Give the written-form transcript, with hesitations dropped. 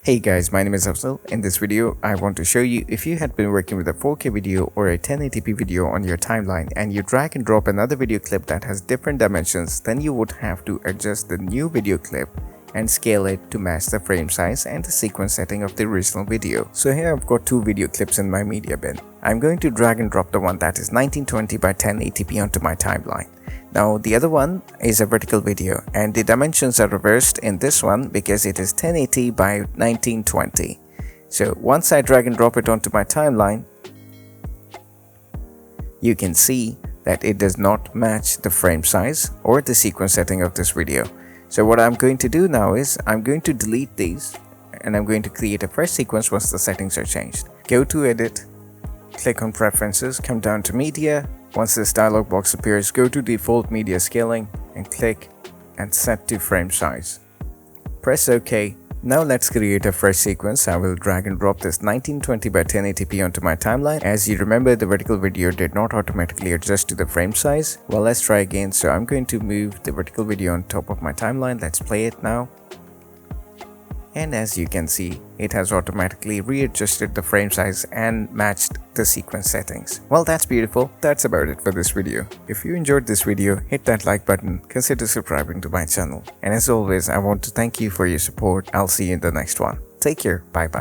Hey guys, my name is Afzal. In this video, I want to show you if you had been working with a 4K video or a 1080p video on your timeline and you drag and drop another video clip that has different dimensions, then you would have to adjust the new video clip and scale it to match the frame size and the sequence setting of the original video. So here I've got two video clips in my media bin. I'm going to drag and drop the one that is 1920 by 1080p onto my timeline. Now the other one is a vertical video and the dimensions are reversed in this one because it is 1080 by 1920. So once I drag and drop it onto my timeline, you can see that it does not match the frame size or the sequence setting of this video. So what I'm going to do now is I'm going to delete these and I'm going to create a fresh sequence once the settings are changed. Go to Edit, click on Preferences, come down to Media. Once this dialog box appears, go to Default Media Scaling and click and set to frame size. Press OK. Now let's create a fresh sequence. I will drag and drop this 1920 by 1080p onto my timeline. As you remember, the vertical video did not automatically adjust to the frame size. Well, let's try again. So I'm going to move the vertical video on top of my timeline. Let's play it now. And as you can see, it has automatically readjusted the frame size and matched the sequence settings. Well, that's beautiful. That's about it for this video. If you enjoyed this video, hit that like button, consider subscribing to my channel. And as always, I want to thank you for your support. I'll see you in the next one. Take care. Bye bye.